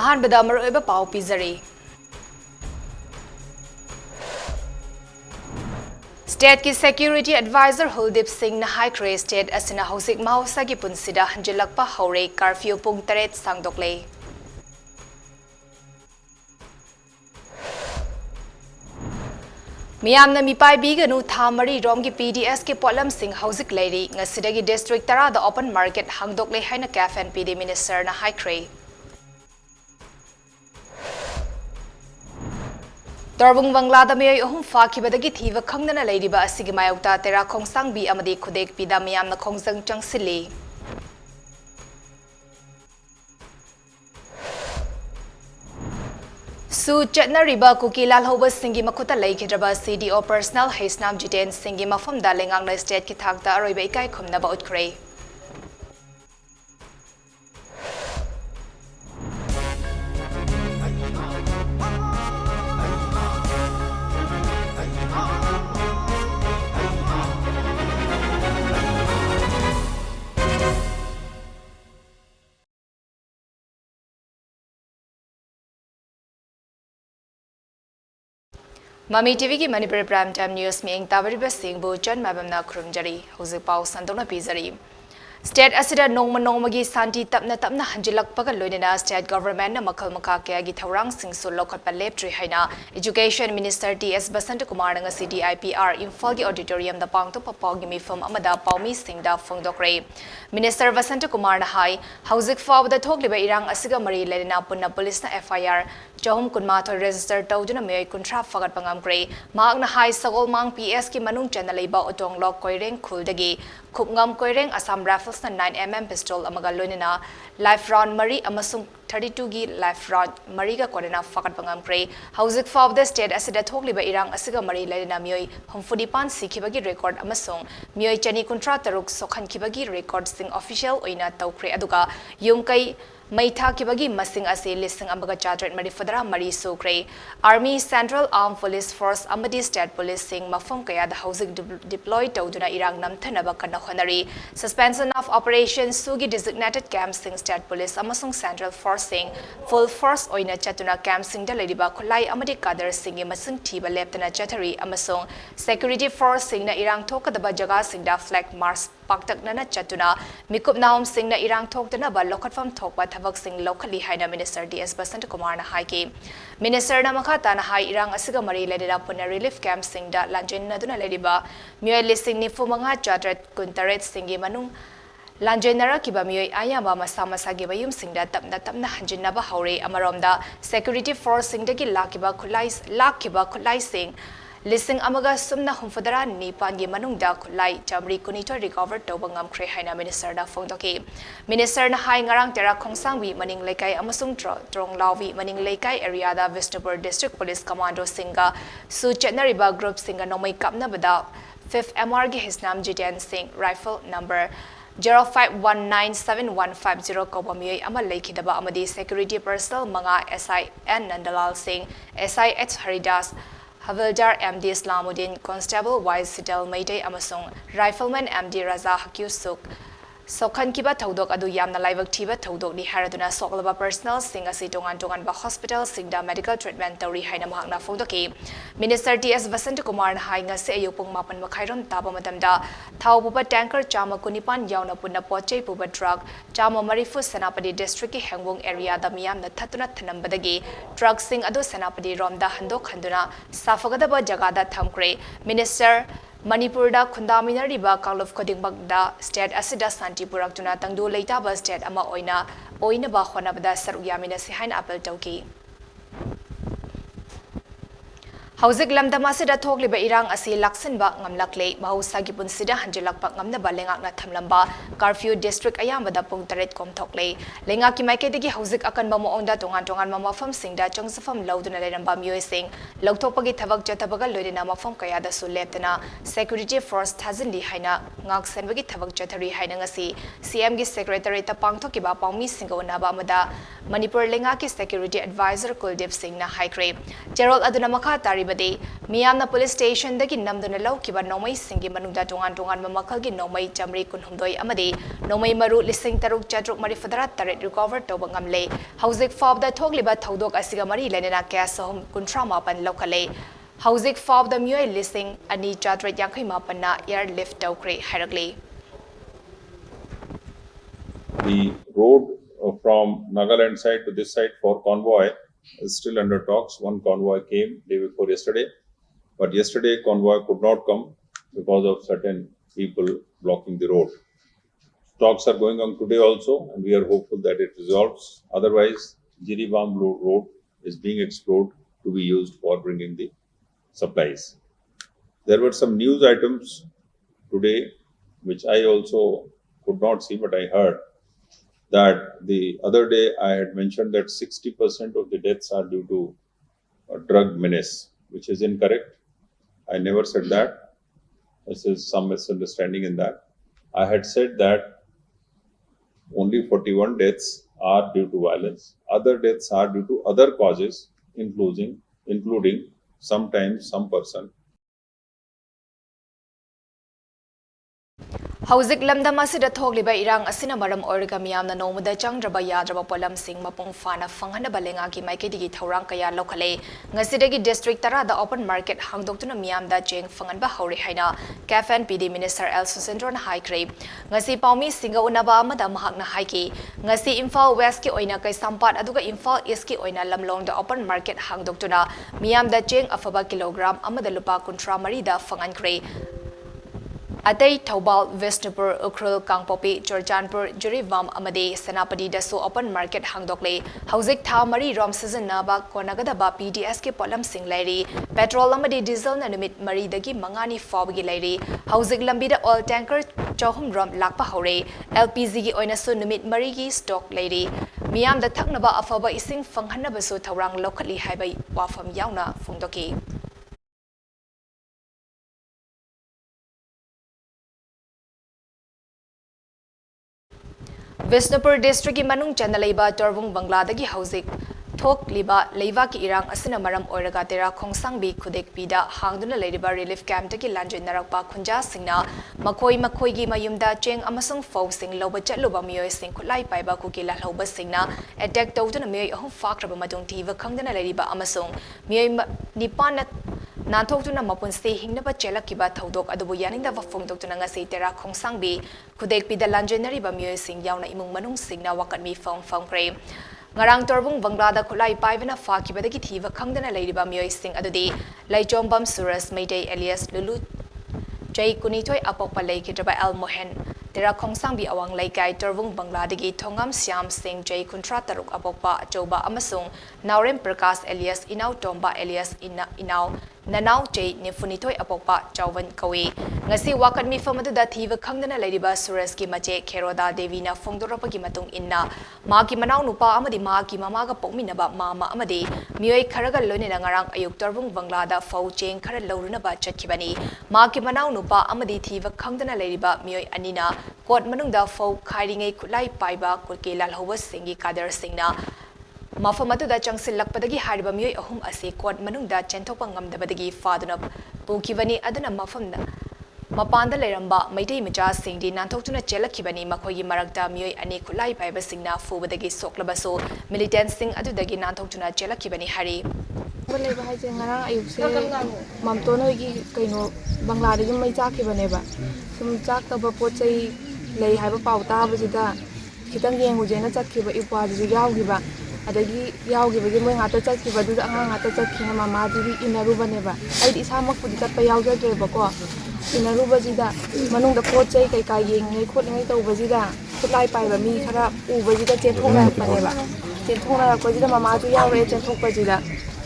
ꯑꯍꯥꯟꯕꯗ ꯃꯔꯨꯑꯣꯏꯕ ꯄꯥꯎ ꯄꯤꯖꯔꯤ State ki Security Advisor Huldip Singh na haikre state asina hosik mahausa ki punsida hanjilakpa haure curfew pung 8 sangdokle Miyamna mipai biganu tha mari rom ki PDS ki potlam sing hosik leiri ngasidagi district tara the open market hangdokle haina CAF and PD minister na haikre Torbung Banglada may ahum fakibadagi thiva khangna leiriba asigi mayokta tera khongsang bi amadi khudek pida miyamna khongsang changsili Su chatnariba kukilal hoba singi makuta leikidraba CDO personal haisnam jiten singi mafamda lengangna state ki thakta aroiba ikai khumna ba utkre MAMI TV ki Manipuri Prime Time News mi eng tabariba sing bu chan MAIBAM na khurumjari hojik pau sandona pizari State asida nongma gi santi tapna hanjilakpaga loinena state government na makhal makha kya gi thorang singsu lokhat pa leptri haina education minister TS Basant Kumar nga CDIPR Imphal gi auditorium da pangto papaw gi mifam amada pawmi singda phongdokre minister Basant Kumar na hai hojik faw da thokliba irang asiga mari lena punna police na FIR Jahum kunmathoi register tawduna mei kuntra fagat pangam gre mak na hai sagol mang PS ki manung channel leiba otong lok koireng khuldagi khupngam koireng Assam Rifles na 9mm pistol amaga loinena life round mari amasung 32 gi life round mari ga korena fagat pangam gre hojik faw the state asida thokliba irang asiga mari lena mioi humfudi pan sikhibagi record amasung mioi chani kuntra taruk sokhan kibagi record sing official oina tawkre aduga yumkai Maitha kibagi masing ase listing amaga chartered marifadra mari sokre Army Central Armed Police Force amadi State Police sing mafam kaya the housing deployed tawduna irang namthanaba kana khonari suspension of operations sugi designated camp sing State Police amasung Central Force sing full force oina chatuna camp sing da leriba khulai amadi kader sing masing thiba leptana chathari amasung security force sing na irang thokadaba jaga sing da flag march paktakna chatuna mikup naum sing na irang thoktana ba lokhatfam thokpa thabak sing locally haina minister DS Basant Kumar na haiki minister na makhata na hai irang asiga mari ledera puna relief camp sing da lanjen na duna lediba mioi listing ni fumanga chartered kuntaret singi manung Lanjenara kiba mioi ayamba masa gi bayum singda tapna hanjinna ba haure amaromda security force singdagi lakiba khulai sing Listing amaga sumna humfadara ni pangi manungda khulai chamri kunito recover tobangam khre haina minister na phongdoki minister na hai ngarang tera khongsangwi maning lekai amasung trong lawi maning lekai area da Vistapur district police commando singa su chetnariba group singa nomai kapna bada 5th MR gi hisnam Jiten Singh rifle number 05197150 Kobamioi ama lekhidaba amadi security personnel manga SI N Nandalal Singh SI H Haridas Havildar MD Islamuddin Constable Wise Sidel Mayday Amasung Rifleman MD Raza Hakyusuk Sokhan kiba thodok adu yamna laibak thiba thodok ni haraduna soklaba personnel sing asi tongan ba hospital singda medical treatment tawri haina mahakna phongdoki minister TS Basant Kumar na hainga se ayupung mapan makhairom taba matamda thau puba tanker chama kunipan yauna punna pochei puba truck chama marifu Senapati district ki hengwong area da miyamna thatuna thanambadagi truck sing adu Senapati romda handok handuna safagadaba jagada thamkre minister Manipur da khundaminariba Kaluf Kodingbak da state asida santi purak tangdu leita ba state ama oina ba khonabada saruyamina sihain apel tawki Hojik lamdama sida thokliba irang asi laksinba ngamlakle mahausa gi punsida hanjilakpa ngamnaba lengakna thamlamba curfew district ayambada pung 8 kom thokle lenga ki maiketegi hojik akanba moongda tongan mamafam singda changsafam lauduna leramba mioi sing lokthopagi thabak jatabaga loidena mafam kaya da su leptana security force thazindi haina ngak senbagi thabak chathari haina ngasi CM gi secretary ta pangthokiba pawmi singona ba amada Manipur lenga ki security advisor Kuldip Singh na haikre Gerald aduna makha tari amade miyamna police station dagi namduna laukiba nomai singi manungda tongan mamakhalgi nomai jamri kunhumdoi amade nomai maru lising taruk chatruk mari fadara taret recover toba ngamle hauzik fabda thogliba thodok asiga mari lenena case hom kuntra mapan lokale hauzik fabda miyoi lising ani chatret yankhai mapanna airlift tawkre harakle. The road from Nagaland side to this side for convoy is still under talks. One convoy came day before yesterday, but yesterday convoy could not come because of certain people blocking the road. Talks are going on today also, and we are hopeful that it resolves. Otherwise, Jiribam road is being explored to be used for bringing the supplies. There were some news items today which I also could not see, but I heard that the other day I had mentioned that 60% of the deaths are due to drug menace, which is incorrect. I never said that. This is some misunderstanding in that. I had said that only 41 deaths are due to violence. Other deaths are due to other causes, including sometimes some person. Hauzik lamdam asida thogliba irang asina maram oirga miyamna nomada changraba yadraba polam sing mapung fana fanghana balenga ki maikedi thorang kaya lokhale ngasidagi district tara da open market hangdoktuna miyamda cheng fanganba hauri haina cafen pd minister el susendron high crave ngasi paumi singa unaba amada mahakna haiki ngasi imphal west ki oina kai sampat aduga imphal east ki oina lamlong da open market hangdoktuna miyamda cheng afaba kilogram amada lupa kuntra marida fangan kre Atay Taubal, Vishnupur, Ukrul, Kangpopi, Churchanpur, Juribam, Amade, Senapati, Daso, Open Market, Hangdokle, Hauzik Tha Mari, Rom Season Naba, Konagadaba, PDS ke Polam Sing Lairi, Petrol Amade Diesel Nanumit Mari Dagi Mangani Fobgi Lairi, Hauzik Lambida Oil Tanker, Chohum Rom Lakpa Hore, LPZ Oinasu Numit Marigi Stock Lairi, Miam the Taknaba Afaba Ising Fanghanabasu Taurang locally Highway Wafam Yauna, Fundoki. Vishnupur district manung chanalaiba Torbung Bangladagi Hauzik Thok Liba Leiva ki Irang Asina Maram Oiraga Tera Khongsangbi Kudek Pida Hangduna Ladiba Relief Camp Taki Lanjin Narakpa Kunja Singna Makoi gi Mayumda Cheng Amasung Fo Sing Loba Chatluba Mioy Sing Kulai Paiba Kukila Loba Singna Attack Tawtuna Mioy Ahum Fakraba Madung Tiva Kangdana Ladiba Amasung Mioy Nipana Nanthokuna Mapun Stay Hingnaba Chelakiba Thodok Adubu Yaninda Vafung Doctuna Ngasi Tera Khongsangbi Kudek Pida Lanjinari Bamio Sing Yauna Imung Manung Singna Wakatmi Fong Kre Ngarang Torbung Banglada Kulai Paivana Fakibadaki Tiva Kangdana Lady Bamio Sing Adudi Laichombam Suras Mayday Elias Lulu Jay Kunitoy Apopa Lake Jaba Al Mohen Tera Khongsangbi Awang Laikai Torbung Bangladagi Tongam Siam Sing Jay Kuntrataruk Apopa Joba Amasung Naurem Prakas Elias Inau Tomba Elias Inau Nanau Jay Nifunitoy Apopa Chauvan Kawi Ngasi Wakat Mi Famada Tiva Kangdana Ladiba Sureski Mache Keroda Devina Fongdorapagi Matung Inna Maki Manau Nupa Amadi Maki Mamaga Pominaba Mama Amadi Mioy Karaga Lunina Ngarang Ayuk Torbung Banglada Fau Cheng Kara Lorunaba Chatkibani Maki Manau Nupa Amadi Tiva Kangdana Ladiba Mioy Anina Kot Manungda Fau Kairinge Kulai Paiba Kulkila Hova Singi Kader Singna Mafamatuda Changsil Lakpadagi Hariba Mioy Ahum Ase Kot Manungda Chentopangam Dabadagi Faduna Pukivani Adana Mafamna Mapanda Leramba Maitei Maja Singdi Nantokuna Chelakibani Makoyi Marakta Mioy Ani Kulai Paiba Singna Fubadagi Soklabaso Militant Sing Adudagi Nantokuna Chelakibani Hari Leba haje ngarang ayuk se mamtono gi kaino Bangladagi mai chakibaneba sum chak taba pochai lei haiba pauta bajida kitang yeng hujena chatkiba ipwa ji yawgiba adagi yawgibagi moi ngata chatkiba du anga ngata chatkina mama ji inarubaneba ai isamak pudi chatpa yawjadreba ko inaruba jida manungda pochai kai kai yeng nei khot ngai tawbajida khulai paiba mi khara ubajida chenthona paneba chenthona ko jida mama ju yawre chenthokpa jida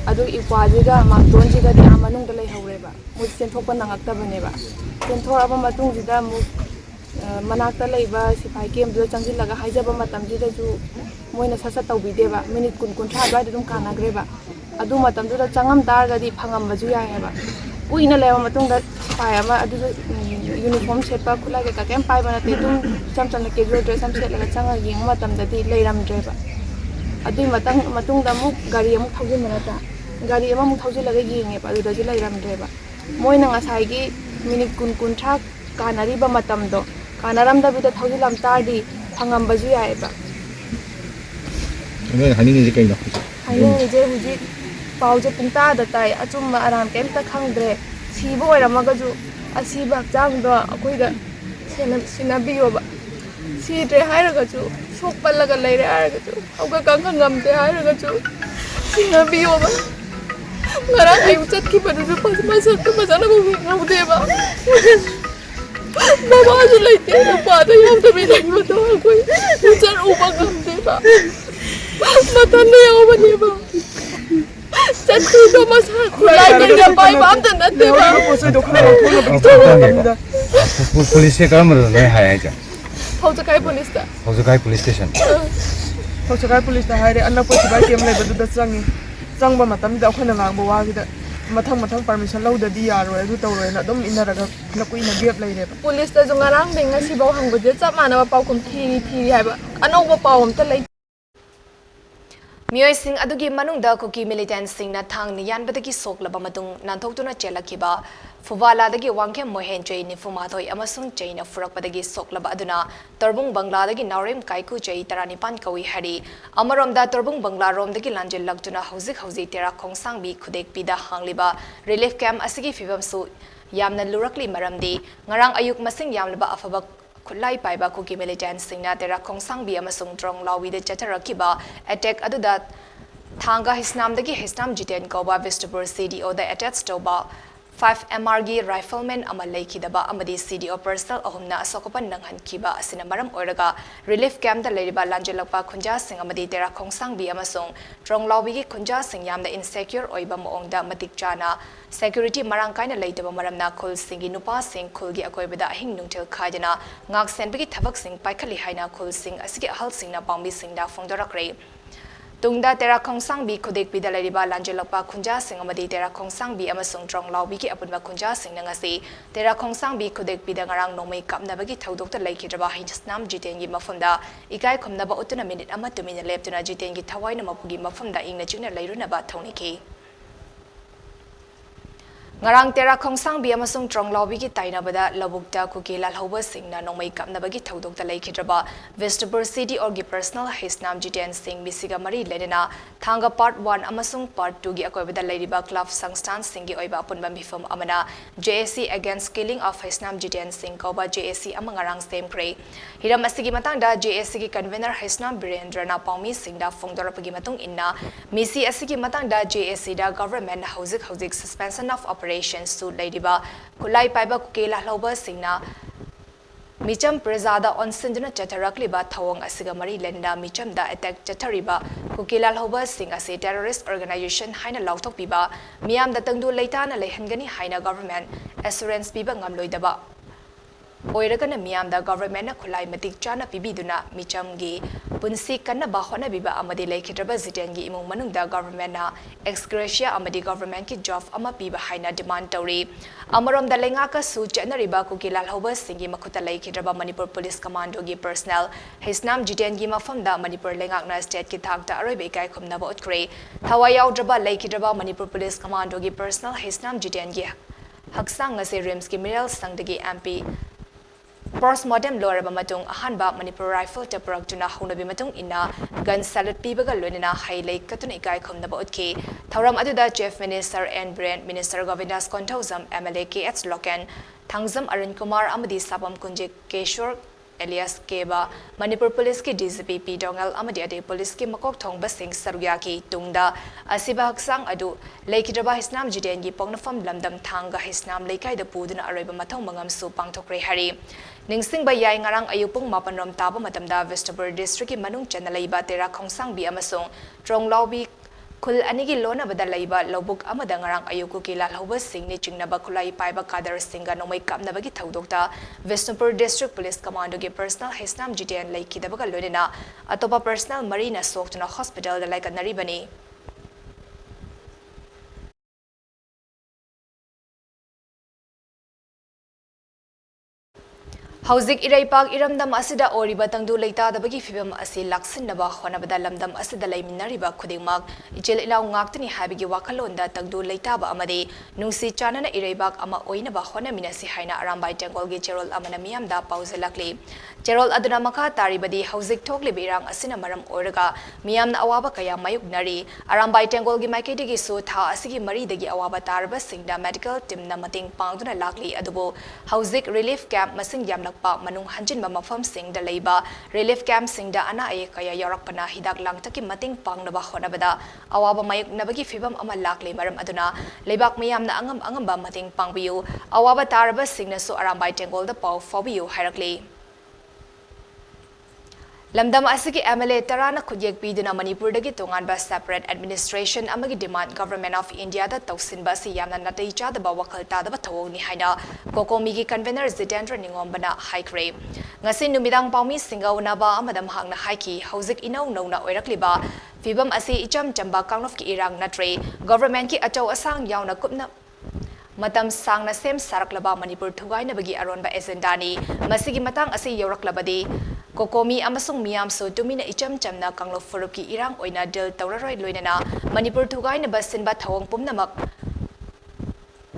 Adu Iquaziga, Matonjiga, the Amanung de However, with Centopa Nangatabaneva. Centora Matung Zida, Manata Leva, if I came to the Changilaga, Hajaba Matamjida to Moina Sasata Videva, Minute Kunkuntra, Radum Kana Greva. Adu Matam to the Changam Darga, the Pangam Bazuya Heva. We in a level Matung that Payama, Adu uniform Shepa, Kulaka, Paiva, sometimes the casual dress, some set like a Changa, Matam, the Layram driver. Adu Matung the Muk, Gariamuk Manata. ꯒꯥꯔꯤ ꯑꯃꯃꯨꯛ ꯊꯧꯖꯤꯜꯂꯒ ꯌꯦꯡꯉꯦꯕ ꯑꯗꯨꯗꯁꯨ ꯂꯩꯔꯝꯗ꯭ꯔꯦꯕ ꯃꯣꯏꯅ ꯉꯁꯥꯏꯒꯤ minute ꯀꯨꯟꯊ꯭ꯔꯥ ꯀꯥꯟꯅꯔꯤꯕ ꯃꯇꯝꯗꯣ ꯀꯥꯟꯅꯔꯝꯗꯕꯤꯗ ꯊꯧꯖꯤꯜꯂꯝ ꯇꯥꯔꯗꯤ ꯐꯪꯉꯝꯕꯁꯨ ꯌꯥꯏꯑꯕ 하니는 그러니까 ꯍꯥꯏꯅꯤꯡꯉꯤꯁꯦ ꯍꯧꯖꯤꯛ ꯄꯥꯎꯁꯦ ꯄꯨꯡꯇꯥꯗ ꯇꯥꯏ ꯑꯆꯨꯝꯕ ꯑꯔꯥꯟ ꯀꯩꯝꯇ ꯈꯪꯗ꯭ꯔꯦ ꯁꯤꯕ ꯑꯣꯏꯔꯝꯃꯒꯁꯨ ꯑꯁꯤꯕ ꯍꯛꯆꯥꯡꯗꯣ ꯑꯩꯈꯣꯏꯗ ꯁꯦꯟꯅꯕꯤꯌꯣꯕ ꯁꯤꯗ꯭ꯔꯦ ꯍꯥꯏꯔꯒꯁꯨ ꯁꯣꯛ ꯄꯜꯂꯒ ꯂꯩꯔꯦ ꯍꯥꯏꯔꯒꯁꯨ ꯍꯧꯒꯠ ꯀꯥꯡꯈꯠ ꯉꯝꯗꯦ ꯍꯥꯏꯔꯒꯁꯨ ꯁꯦꯟꯅꯕꯤꯌꯣꯕ ngaraang ayun ꯆꯠꯈꯤꯕꯗꯨꯁꯨ ꯃꯁꯛꯇꯨ ꯐꯖꯅꯕꯨ ꯍꯤꯡꯍꯧꯗꯦꯕ ꯃꯃꯥꯁꯨ ꯂꯩꯇꯦ ꯅꯨꯄꯥꯗꯣ ꯌꯥꯎꯗꯕꯤ ꯂꯩꯕꯗꯣ ꯑꯩꯈꯣꯏ ꯐ꯭ꯌꯨꯆꯔ ꯎꯕ ꯉꯝꯗꯦꯕ ꯃꯊꯟꯗ ꯌꯥꯎꯕꯅꯦꯕ ꯆꯠꯈ꯭ꯔꯤꯗꯣ ꯃꯁꯥ ꯈꯨꯠꯂꯥꯏ ꯀꯩꯀꯥ ꯄꯥꯏꯕ ꯑꯝꯇ ꯅꯠꯇꯦꯕ ꯄꯨꯂꯤꯁꯁꯦ ꯀꯔꯝꯕꯗ ꯅꯣꯏ ꯍꯥꯏ ꯍꯥꯏꯁꯦ ꯐꯧꯖꯈꯥꯏ ꯄꯨꯂꯤꯁꯇ ꯍꯧꯖꯤꯛꯀꯥꯏ ꯄꯨꯂꯤꯁ ꯁ꯭ꯇꯦꯁꯟ ꯐꯧꯖꯈꯥꯏ ꯄꯨꯂꯤꯁꯇ ꯍꯥꯏꯔꯦ ꯑꯅꯛꯄ ꯁꯤꯕꯥꯏ ꯀꯦꯝ ꯂꯩꯕꯗꯨꯗ ꯆꯪꯉꯤ ꯆꯪꯕ ꯃꯇꯝꯗ ꯑꯩꯈꯣꯏꯅ ꯉꯥꯡꯕ ꯋꯥꯁꯤꯗ ꯃꯊꯪ ꯄꯔꯃꯤꯁꯟ ꯂꯧꯗꯗꯤ ꯌꯥꯔꯣꯏ ꯑꯗꯨ ꯇꯧꯔꯣꯏꯅ ꯑꯗꯨꯝ ꯏꯟꯅꯔꯒ ꯀꯨꯏꯅ ꯒꯦꯞ ꯂꯩꯔꯦꯕ ꯄꯨꯂꯤꯁꯇꯁꯨ ꯉꯔꯥꯡꯗꯩ ꯉꯁꯤꯐꯥꯎ ꯍꯪꯕꯁꯦ ꯆꯞ ꯃꯥꯟꯅꯕ ꯄꯥꯎꯈꯨꯝ ꯊꯤꯔꯤ ꯍꯥꯏꯕ ꯑꯅꯧꯕ ꯄꯥꯎ ꯑꯝꯇ ꯂꯩ ꯃꯤꯑꯣꯏꯁꯤꯡ ꯑꯗꯨꯒꯤ ꯃꯅꯨꯡꯗ ꯀꯨꯀꯤ ꯃꯤꯂꯤꯇꯦꯟꯠꯁꯤꯡꯅ ꯊꯥꯡꯅ ꯌꯥꯟꯕꯗꯒꯤ ꯁꯣꯛꯂꯕ ꯃꯇꯨꯡ ꯅꯥꯟꯊꯣꯛꯇꯨꯅ ꯆꯦꯜꯂꯛꯈꯤꯕ ꯐꯨꯕꯥꯂꯥꯗꯒꯤ ꯋꯥꯡꯈꯦꯝ ꯃꯣꯏꯍꯦꯟ ꯆꯩ 95 ꯑꯃꯁꯨꯡ ꯆꯩꯅ ꯐꯨꯔꯛꯄꯗꯒꯤ ꯁꯣꯛꯂꯕ ꯑꯗꯨꯅ ꯇꯣꯔꯕꯨꯡ ꯕꯪꯒ꯭ꯂꯥꯗꯒꯤ ꯅꯥꯎꯔꯦꯝ ꯀꯥꯏꯀꯨ ꯆꯩ 19 ꯀꯧꯏ ꯍꯥꯏꯔꯤ ꯑꯃꯔꯣꯝꯗ ꯇꯣꯔꯕꯨꯡ ꯕꯪꯒ꯭ꯂꯥꯔꯣꯝꯗꯒꯤ ꯂꯥꯟꯖꯦꯜꯂꯛꯇꯨꯅ ꯍꯧꯖꯤꯛ ꯇꯦꯔꯥ ꯈꯣꯡꯁꯥꯡꯕꯤ ꯈꯨꯗꯦꯛꯄꯤꯗ ꯍꯥꯡꯂꯤꯕ ꯔꯤꯂꯤꯐ ꯀꯦꯝꯞ ꯑꯁꯤꯒꯤ ꯐꯤꯕꯝꯁꯨ ꯌꯥꯝꯅ ꯂꯨꯔꯛꯂꯤ ꯃꯔꯝꯗꯤ ꯉꯔꯥꯡ ꯑꯌꯨꯛ ꯃꯁꯤꯡ ꯌꯥꯝꯂꯕ ꯑꯐꯕ ꯈꯨꯠꯂꯥꯏ ꯄꯥꯏꯕ ꯀꯨꯀꯤ ꯃꯤꯂꯤꯇꯦꯟꯠꯁꯤꯡꯅ ꯇꯦꯔꯥ ꯈꯣꯡꯁꯥꯡꯕꯤ ꯑꯃꯁꯨꯡ ꯗ꯭ꯔꯣꯡ ꯂꯥꯎꯕꯤꯗ ꯆꯠꯊꯔꯛꯈꯤꯕ ꯑꯦꯇꯦꯛ ꯑꯗꯨꯗ ꯊꯥꯡꯒ ꯍꯤꯁꯅꯥꯝꯗꯒꯤ ꯍꯤꯁꯅꯥꯝ ꯖꯤꯇꯦꯟ ꯀꯧꯕ ꯕꯤꯁꯇꯨꯄꯨꯔ CDOꯗ ꯑꯦꯇꯦꯆ ꯇꯧꯕ 5MRꯒꯤ ꯔꯥꯏꯐꯜꯃꯦꯟ ꯑꯃ ꯂꯩꯈꯤꯗꯕ ꯑꯃꯗꯤ CDO ꯄꯔꯁꯅꯦꯜ ꯑꯍꯨꯝꯅ ꯑꯁꯣꯛꯄ ꯅꯪꯍꯟꯈꯤꯕ ꯑꯁꯤꯅ ꯃꯔꯝ ꯑꯣꯏꯔꯒ ꯔꯤꯂꯤꯐ ꯀꯦꯝꯞꯇ ꯂꯩꯔꯤꯕ ꯂꯥꯟꯖꯦꯜꯂꯛꯄ ꯈꯨꯟꯖꯥꯁꯤꯡ ꯑꯃꯗꯤ ꯇꯦꯔꯥ ꯈꯣꯡꯁꯥꯡꯕꯤ ꯑꯃꯁꯨꯡ ꯇ꯭ꯔꯣꯡꯂꯥꯎꯕꯤꯒꯤ ꯈꯨꯟꯖꯥꯁꯤꯡ ꯌꯥꯝꯅ ꯏꯟꯁꯦꯀ꯭ꯌꯨꯔ ꯑꯣꯏꯕ ꯃꯑꯣꯡꯗ ꯃꯇꯤꯛ ꯆꯥꯅ ꯁꯦꯀ꯭ꯌꯨꯔꯤꯇꯤ ꯃꯔꯥꯡ ꯀꯥꯏꯅ ꯂꯩꯇꯕ ꯃꯔꯝꯅ ꯈꯨꯜꯁꯤꯡꯒꯤ ꯅꯨꯄꯥꯁꯤꯡ ꯈꯨꯜꯒꯤ ꯑꯀꯣꯏꯕꯗ ꯑꯍꯤꯡ ꯅꯨꯡꯊꯤꯜ ꯈꯥꯏꯗꯅ ꯉꯥꯛ ꯁꯦꯟꯕꯒꯤ ꯊꯕꯛꯁꯤꯡ ꯄꯥꯏꯈꯠꯂꯤ ꯍꯥꯏꯅ ꯈꯨꯜꯁꯤꯡ ꯑꯁꯤꯒꯤ ꯑꯍꯜꯁꯤꯡꯅ ꯄꯥꯎꯃꯤꯁꯤꯡꯗ ꯐꯣꯡꯗꯣꯔꯛꯈ꯭ꯔꯦ ꯇꯨꯡꯗ ꯇꯦꯔꯥ ꯈꯣꯡꯁꯥꯡꯕꯤ ꯈꯨꯗꯦꯛꯄꯤꯗ ꯂꯩꯔꯤꯕ ꯂꯥꯟꯖꯦꯜꯂꯛꯄ ꯈꯨꯟꯖꯥꯁꯤꯡ ꯑꯃꯗꯤ ꯇꯦꯔꯥ ꯈꯣꯡꯁꯥꯡꯕꯤ ꯑꯃꯁꯨꯡ ꯇ꯭ꯔꯣꯡꯂꯥꯎꯕꯤꯒꯤ ꯑꯄꯨꯟꯕ ꯈꯨꯟꯖꯥꯁꯤꯡꯅ ꯉꯁꯤ ꯇꯦꯔꯥ ꯈꯣꯡꯁꯥꯡꯕꯤ ꯈꯨꯗꯦꯛꯄꯤꯗ ꯉꯔꯥꯡ ꯅꯣꯡꯃꯩ ꯀꯥꯞꯅꯕꯒꯤ ꯊꯧꯗꯣꯛꯇ ꯂꯩꯈꯤꯗ꯭ꯔꯕ ꯍꯤꯁꯅꯥꯝ ꯖꯤꯇꯦꯟꯒꯤ ꯃꯐꯝꯗ ꯏꯀꯥꯏ ꯈꯨꯝꯅꯕ ꯎꯠꯇꯨꯅ ꯃꯤꯅꯤꯠ ꯑꯃ ꯇꯨꯃꯤꯟꯅ ꯂꯦꯞꯇꯨꯅ ꯖꯤꯇꯦꯟꯒꯤ ꯊꯋꯥꯏꯅ ꯃꯄꯨꯒꯤ ꯃꯐꯝꯗ ꯏꯪꯅ ꯆꯤꯛꯅ ꯂꯩꯔꯨꯅꯕ ꯊꯧꯅꯤꯈꯤ ngarang tera khongsangbi amasung tronglawbi ki tainabada labukta kuki lalhobasingna nongmai kapnabagi thodokta laikhidraba Vegetable City orgi personal hisnam jiten sing misiga mari lenena thanga part 1 amasung part 2 gi akoibada lairiba club sangstan singi oiba apunba mifam amana JAC against killing of hisnam jiten sing koba JAC amangarang stem kre hiram asigi matangda JAC gi convener hisnam Birendra na paumi singda fongdorapagi matung inna misi asigi matangda JAC da government houzik suspension of operations to Ladyba Kulai Paiba Kukela Loba Singna Micham Prezada on Sinduna Chatarakliba Tawang Asigamari Lenda Micham da attack Chatariba Kukela Loba Sing as a terrorist organization Haina Lautok Piba Miam da Tangdu Laitana Lehangani Haina government assurance Piba Ngamloidaba Oiragana Miam da government Kulai Matik Chana Pibiduna Michamgi Punsi Kana Bahona Biba Amadi Lakitraba Zitengi Imung Manunda government na ex gratia Amadi government ki job ama piba haina demand tauri Amarom da Lengaka su Janariba Kukilal Hoba Singi Makuta Lakitraba Manipur Police Commando gi personnel Hisnam Jitengi Mafamda Manipur Lengakna State ki Thakta Arabe Kai Kumnaba Utkre Tawayao Draba Lakitraba Manipur Police Commando gi personnel Hisnam Jitengi Haksang ngase Rims ki Miral Sangdagi MP Postmortem Loraba Matung Ahanba Manipur Rifle Taparak Tuna Hunabi Matung Inna Gun Salad Pibaga Lunina High Lake Katun Ikai Kumnaba Utki Tauram Aduda Chief Minister and Brand Minister Govindas Kontosam MLA KH Loken Tangzam Arun Kumar Amadi Sabam Kunjik Keshor Elias Keba Manipur Police ki DCP P Dongal Amadi Ade Police ki Makok Thong Basing Saruyaki Tungda Asiba Haksang Adu Laikidaba Hisnam Jidengi Pongnafam Lamdam Thanga Hisnam Laikai the Puduna Araba Matong Mangam Su Pangtokre Hari Ningsing Bayay Ngarang Ayupung Mapanrom Taba Matamda Vegetable District ki Manung Chanalaiba Tera Khongsangbi Amasong Tronglawbi Kul anigi lona badalaiba lobuk amada ngarang ayuku kilal hoba singni chingnaba kulai paiba kadar singa nomai kapnabagi thaudokta Visnupur District Police Commando gi personal hisnam jitian laikidabaga lonena atopa personal marina soktuna hospital da laika naribani Hauzik Iraipak Iramdam Asida Oriba Tangdu Leita the Bagi Fibam Asi Laksinaba Honabada Lamdam Asida Laminariba Kudimak Ichil Ila Ngaktani Habigi Wakalonda Tangdu Leitaba Amade Nusi Chanana Iraibak Ama Oinaba Hona Minasi Haina Arambai Tangolgi Gerald Amanamiamda Pauselakli Gerald Aduna Maka Taribadi Hauzik Tokli Birang Asina Maram Oraga Miam Awaba Kaya Mayuk Nari Arambai Tangolgi Makedigi So Ta Asigi Mari Degi Awaba Tarba Singda Medical Team Namating Pangduna Lakli Adubo Hauzik Relief Camp Masing Yamnak Manung Hanjin Mamafam Sing the Labor Relief Camp Sing the Ana Kaya Yorakpana Hidak Lang Taki Mating Pang Naba Honabada Awaba Mayuk Nabagi Fibam Amalakli Maram Aduna Lebak Miam na Angamba Mating Pangbiu Awaba Taraba Sing so Arambai Tangol the Pau Fobiu Hirakli Lamdam Asiki MLA Tarana Kudyek Biduna Manipur Dagi Tunganba Separate Administration Amagi Demand Government of India da Tausin Basi Yamna Nataija the Bawakal Tada Batawong ni Haina Kokomigi Convener Zidendra Ningombana Haikre Ngasin Numidang Paumi Singauna ba Madam Hangna Haiki Hauzik Inaw Nona Oirakliba Fibam Asi Icham Chamba Kangnof ki Irang Natre Government ki Ataw Asang Yauna Kupna Matam sang na sem saraklaba Manipur Thugai na bagi aron ba esendani masigi matang asi yoraklabadi Kokomi amasung miyam so tumina icham chamna kanglo furuki irang oina del tawraroi loinana Manipur Thugai na basin ba thawang pumnamak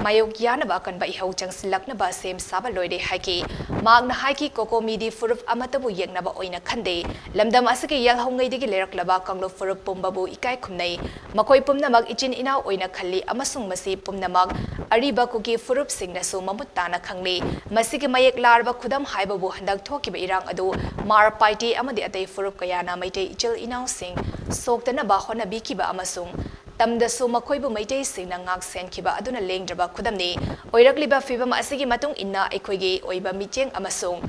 Mayok yana ba kan ba ihaw chang silak na ba sem saba loide haiki mag na haiki Kokomi di furup amatabu yek na ba oina khande lamdam asaki yal hongai digi leraklaba kanglo furup pumbabu ikai khumnai makoi pumnamag ichin inaw oina khalli amasung masi pumnamag Ariba kuki furup sing na so mamutana khangli masigi mayek larba khudam haibabu handak thokiba irang adu mar paiti amadi atay furup kayana maitei ichil inaw sing soktana ba hona bikiba amasung tamda so makoibu maitei sing na ngak sen kiba aduna lengdraba khudamni oirakliba fibam asigi matung inna ekoigi oiba micheng amasung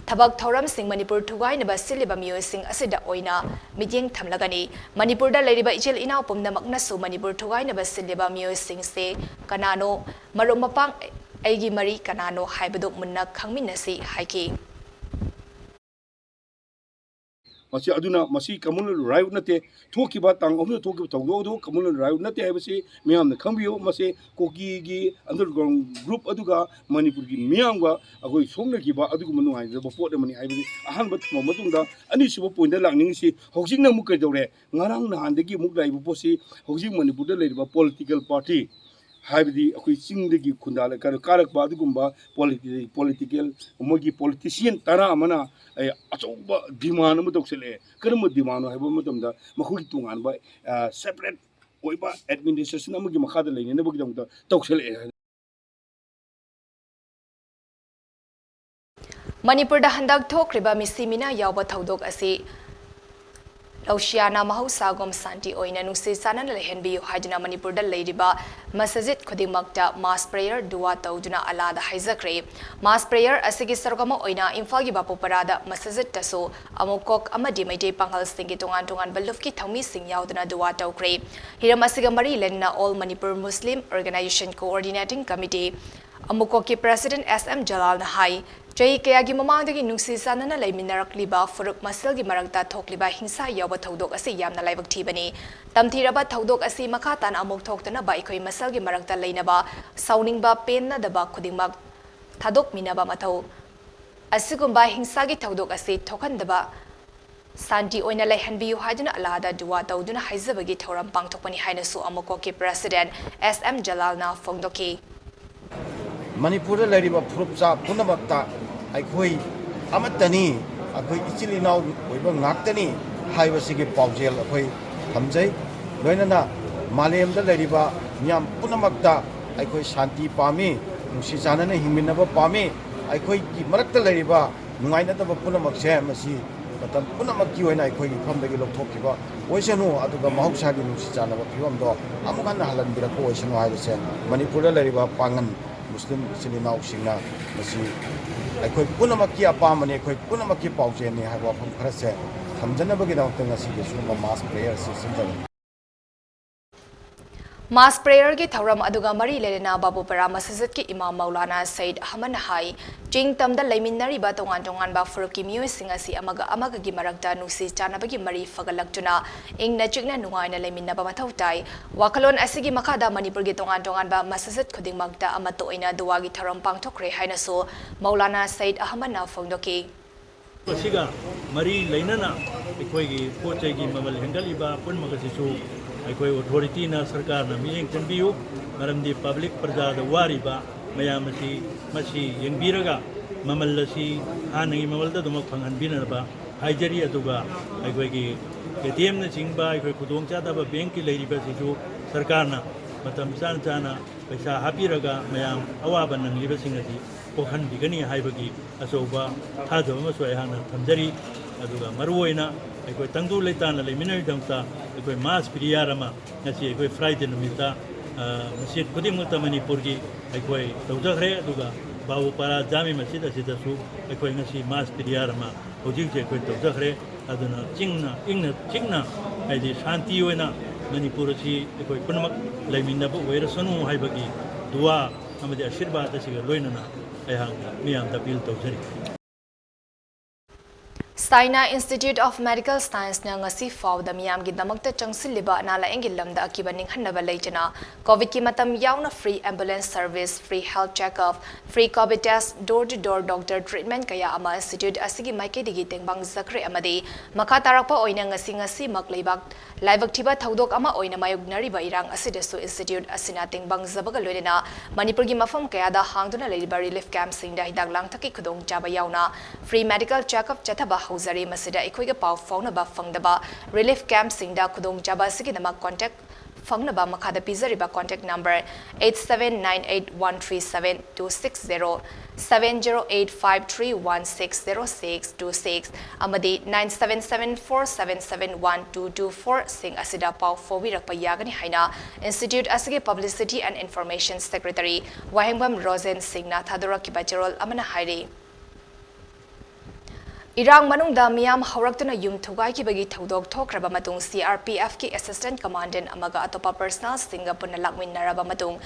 Tabak Thoram Sing Manipur Thugai na ba siliba miyo sing asida oina miting thamlagani Manipur da leriba ichil inaw pumna makna so Manipur Thugai na ba siliba miyo sing se kanano marumapang aigi mari kanano haibadu munna khangminasi haiki Masih aduna masih communal right nate thoki ba tang ohnu thoki thogdo do communal right nate habisi miyam na khambio masih koki gi underground group aduga Manipur gi miyam ga agoi somna gi ba adugu manu hai ba pot mani habisi ahan ba thmo matungda ani suba point da langning si hoksing na muk kai dore ngarang na han degi muk dai bu posi hoksing Manipur da le ba political party Habidi akui singdegi khundala karak ba adugumba political mogi politician tara amana achoba demand amu toksele karma demand haiba matamda makhugi tungan ba separate oiba administration amugi makhada leine na bagi damda toksele Manipur da handak thokriba misimina yawba thodok asi Laushiana Mahausa Gom Santi Oina Nusi Sanan Lehenbi Hajina Manipur da Ladyba Masajid Kudimakta Mass Prayer Dua Tauduna Alada Haizakre Mass Prayer Asigi Sargama Oina Infagi Bapu Parada Masajid Taso Amokok Amadi Maite Panghal Singi Tungan Balufki Thami Sing Yaudana Dua Taukre Hiram Asiga Mari Lenna All Manipur Muslim Organization Coordinating Committee Amukoki President SM Jalal Nahai Jai Kayagi Mamangdagi Nusi Sanana Layminarakliba Furuk Masilgi Maragta Tokliba Hinsa Yawa Thodok Asi Yamna Laibak Tibani Tamthiraba Thodok Asi Makatan Amok Thoktana ba Ikoi Masalgi Maragta Lainaba Sauningba Penna Daba Kudingmak Thadok Minaba Matau Asigumba Hinsagi Thodok Asi Thokandaba Santi Oina Lehenbiu Hajana Alada Dua Tauduna Haizabagi Thoram Pangtokpani Hainasu Amokoki President SM Jalalna Fongdoki Manipur lariba purupsa punamakta aikoi amatani akoi ichilinaw oiba ngaktani haibasigi paujel akoi thamjai loinana malemda lariba miyam punamakta aikoi shanti pami nusi chanana hingminaba pami aikoi ki marakta lariba nungainadaba punamakse masi matam punamakki oina aikoi famdagi lokthokkiba oisanu aduga mahausagi nusi chanaba phibamdo amukanna halanbirako oisanu haibase Manipur lariba pangan Muslim Sinina Singna, Masi, I could Punamaki Apamani, I could Punamaki Paujani, have often pressed. From Janabagi down to Nasi, Mass Prayer System. Mass prayer ki thauram aduga mari lelena babu para masjid ki Imam Maulana Said Ahmad Hai Jing tamda laiminari ba tongan ba furuk ki miyoy singa si amaga gi maragda nusi chanaba gi mari fagalaktuna ing na chikna nungai na laiminna ba mathau tai wakalon asigi makada Manipur gi tongan ba masjid khuding magda amato ina duwa gi tharam pangthokre haina so Maulana Said Ahmad na phongdoki Asiga mari lainana ikoi gi pochai gi mamal hengaliba pun magasisu ikoi authority na sarkar na miyeng tanbiyu maramdi public praja da wariba mayam masi yengbiraga mamal lasi hanangi mamal da dumak phangan binaba haijari aduga ikoi gi ATM na chingba ikoi khudong cha da ba bank ki leiriba sisu sarkar na matam chana paisa hapiraga mayam awaba nang liba singati kokhan bigani haibagi asoba thajaba ma soi hana thamjari aduga maruoina aikoi tangdu leitana leiminai damta aikoi mas priyarama ngasi aikoi friday numita masjid khudimta Manipur gi aikoi tawjakhre aduga babu para jami masjid asida su aikoi ngasi mas priyarama hojik je aikoi tawjakhre aduna chingna aidi shanti oina Manipur si aikoi punmak leiminaba oirasanu haibagi dua amadi ashirwad asiga loinana China Institute of Medical Science na ngasi faw da miyam gi damakta changsiliba na la engil lamda akiba ninghanna ba leitana covid ki matam yauna free ambulance service free health checkup free covid test door to door doctor treatment kaya ama institute asigi maike digi tengbang zakre amadi makha tarakpa oina ngasi makleibak laibak thiba thodok ama oina mayugnari ba irang asidesu institute asina tengbang zabaga loina Manipur gi mafam kaya da hangduna leiba relief camp sing da hidak lang thaki khudong chaba yauna free medical checkup chathaba Zari masida ikoiga pau faunaba fangdaba relief camp singda khudong chaba sigidama contact fangnaba makhada pizariba contact number 8798137260 708531600626 amadi 9774771224 sing asida pau fowirakpa yagani haina institute asige publicity and information secretary Wahengbam Rosen Singna thadora kibajerol amana hairi Irang manungda miyam hawraktuna yum thugai ki bagi thodok thokraba matung CRPF ki assistant commandant amaga atopa personal singa punna lakminnaraba matung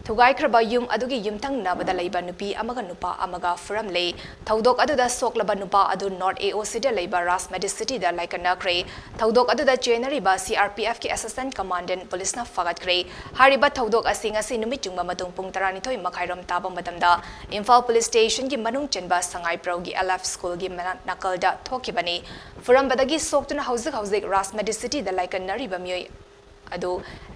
thugai khraba yum adugi yumthang nabada leiba nupi amaga nupa amaga furam le thodok aduda soklaba nupa adu North AOC da leiba Ras Medicity da laikana kre thodok aduda January ba CRPF ki assistant commandant police na fagat kre hariba thodok asinga si numi chungba matung pung 12 makhairam taba matamda Imphal police station ki manung chenba sangai pro gi LF school gi nakalda thokibani furam badagi soktuna hauzik Ras Medicity da laikana riba miyoi adu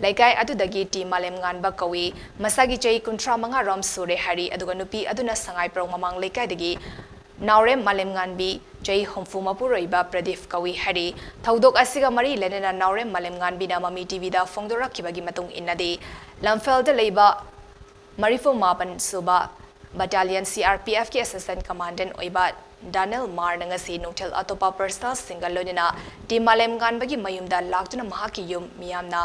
laikai adu dagi ti malem nganba kawi masagi chei kuntra manga rom sure hari aduga nupi aduna sangai pro mamang laikai dagi naure malem nganbi chei homfu mapuroiba pradif kawi hari thodok asiga mari lenena naure malem nganbi na MAMI TV da fongdora kibagi matung innadi lamfel de leiba marifo mapan suba battalion CRPF ki assistant commandant oiba Daniel Mar ngasi nutel atopa personal single lonina di malem ganbagi mayumda laktuna mahaki yum miyamna